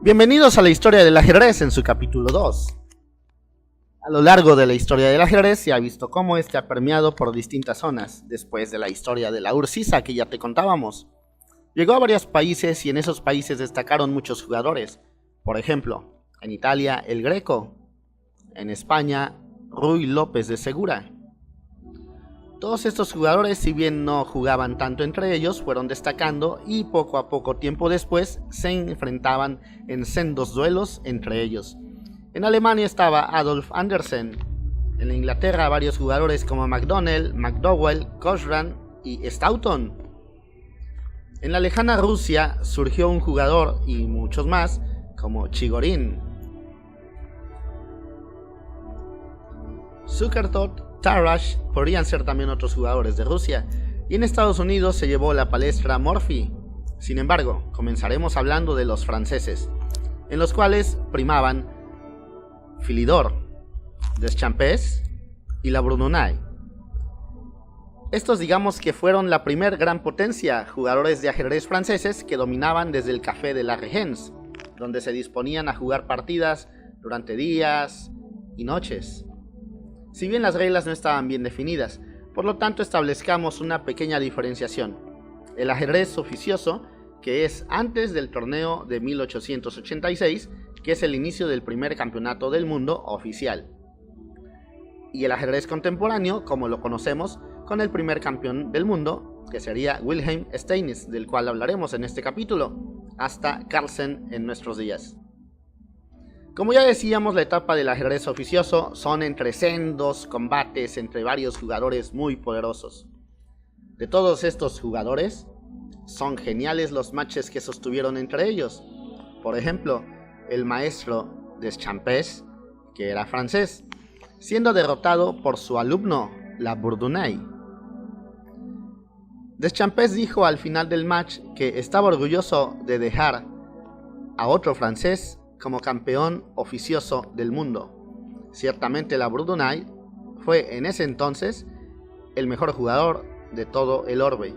Bienvenidos a la historia del ajedrez en su capítulo 2. A lo largo de la historia del ajedrez se ha visto cómo este ha permeado por distintas zonas, después de la historia de la URSS que ya te contábamos. Llegó a varios países y en esos países destacaron muchos jugadores. Por ejemplo, en Italia el Greco, en España Ruy López de Segura. Todos estos jugadores, si bien no jugaban tanto entre ellos, fueron destacando y poco a poco tiempo después se enfrentaban en sendos duelos entre ellos. En Alemania estaba Adolf Anderssen, en Inglaterra varios jugadores como McDonnell, McDowell, Cochran y Stoughton. En la lejana Rusia surgió un jugador y muchos más como Chigorin, Zukertort, Tarrasch podrían ser también otros jugadores de Rusia, y en Estados Unidos se llevó la palestra Morphy. Sin embargo, comenzaremos hablando de los franceses, en los cuales primaban Philidor, Deschamps y la Bourdonnais. Estos digamos que fueron la primer gran potencia, jugadores de ajedrez franceses que dominaban desde el Café de la Régence, donde se disponían a jugar partidas durante días y noches. Si bien las reglas no estaban bien definidas, por lo tanto establezcamos una pequeña diferenciación. El ajedrez oficioso, que es antes del torneo de 1886, que es el inicio del primer campeonato del mundo oficial. Y el ajedrez contemporáneo, como lo conocemos, con el primer campeón del mundo, que sería Wilhelm Steinitz, del cual hablaremos en este capítulo, hasta Carlsen en nuestros días. Como ya decíamos, la etapa del ajedrez oficioso son entre sendos combates entre varios jugadores muy poderosos. De todos estos jugadores, son geniales los matches que sostuvieron entre ellos. Por ejemplo, el maestro Deschamps, que era francés, siendo derrotado por su alumno, la Bourdonnais. Deschamps dijo al final del match que estaba orgulloso de dejar a otro francés como campeón oficioso del mundo. Ciertamente la Bourdonnais fue en ese entonces el mejor jugador de todo el orbe.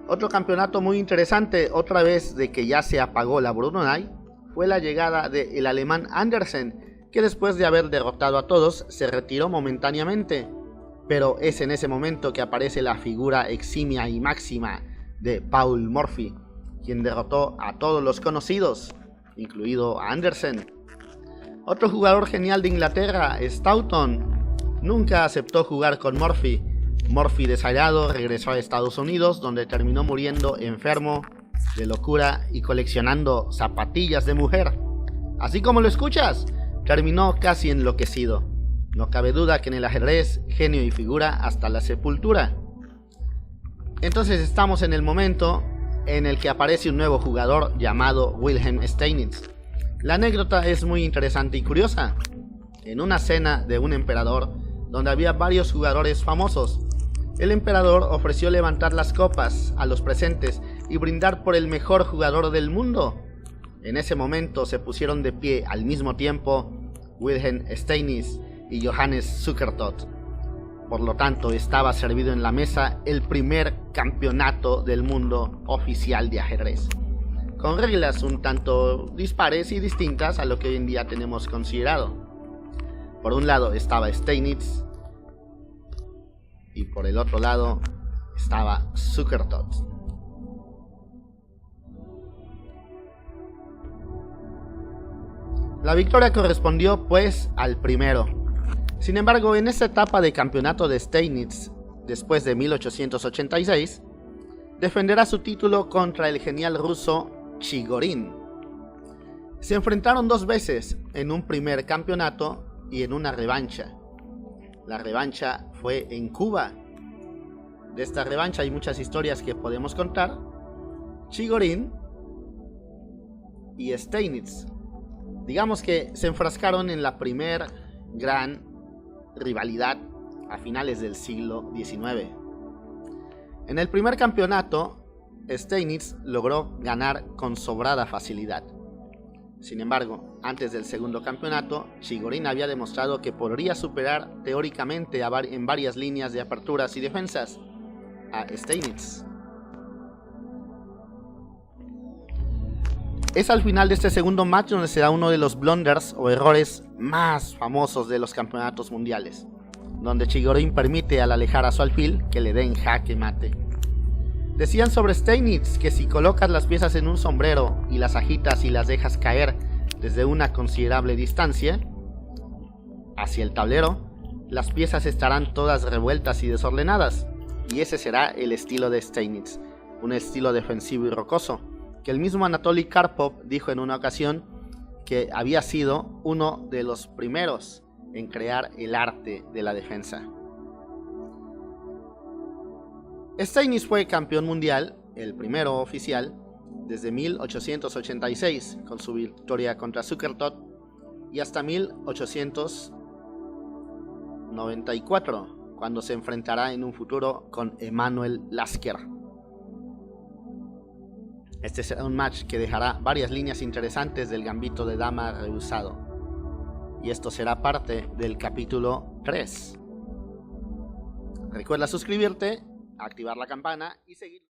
Otro campeonato muy interesante, otra vez de que ya se apagó la Bourdonnais, fue la llegada del alemán Anderssen, que después de haber derrotado a todos se retiró momentáneamente, pero es en ese momento que aparece la figura eximia y máxima de Paul Morphy, quien derrotó a todos los conocidos, incluido a Anderssen. Otro jugador genial de Inglaterra, Stoughton, nunca aceptó jugar con Morphy. Morphy, desairado, regresó a Estados Unidos, donde terminó muriendo enfermo de locura y coleccionando zapatillas de mujer. Así como lo escuchas, terminó casi enloquecido. No cabe duda que en el ajedrez, genio y figura hasta la sepultura. Entonces estamos en el momento en el que aparece un nuevo jugador llamado Wilhelm Steinitz. La anécdota es muy interesante y curiosa. En una cena de un emperador, donde había varios jugadores famosos, el emperador ofreció levantar las copas a los presentes y brindar por el mejor jugador del mundo. En ese momento se pusieron de pie al mismo tiempo Wilhelm Steinitz y Johannes Zukertort. Por lo tanto, estaba servido en la mesa el primer campeonato del mundo oficial de ajedrez, con reglas un tanto dispares y distintas a lo que hoy en día tenemos considerado. Por un lado estaba Steinitz y por el otro lado estaba Zukertort. La victoria correspondió pues al primero. Sin embargo, en esta etapa de campeonato de Steinitz, después de 1886, defenderá su título contra el genial ruso Chigorin. Se enfrentaron dos veces, en un primer campeonato y en una revancha. La revancha fue en Cuba. De esta revancha hay muchas historias que podemos contar. Chigorin y Steinitz, digamos que se enfrascaron en la primer gran rivalidad a finales del siglo XIX. En el primer campeonato, Steinitz logró ganar con sobrada facilidad. Sin embargo, antes del segundo campeonato, Chigorin había demostrado que podría superar teóricamente en varias líneas de aperturas y defensas a Steinitz. Es al final de este segundo match donde se da uno de los blunders o errores más famosos de los campeonatos mundiales, donde Chigorin permite al alejar a su alfil que le den jaque mate. Decían sobre Steinitz que si colocas las piezas en un sombrero y las agitas y las dejas caer desde una considerable distancia hacia el tablero, las piezas estarán todas revueltas y desordenadas, y ese será el estilo de Steinitz, un estilo defensivo y rocoso, que el mismo Anatoly Karpov dijo en una ocasión que había sido uno de los primeros en crear el arte de la defensa. Steinitz fue campeón mundial, el primero oficial, desde 1886 con su victoria contra Zukertort y hasta 1894 cuando se enfrentará en un futuro con Emanuel Lasker. Este será un match que dejará varias líneas interesantes del gambito de dama rehusado, y esto será parte del capítulo 3. Recuerda suscribirte, activar la campana y seguir.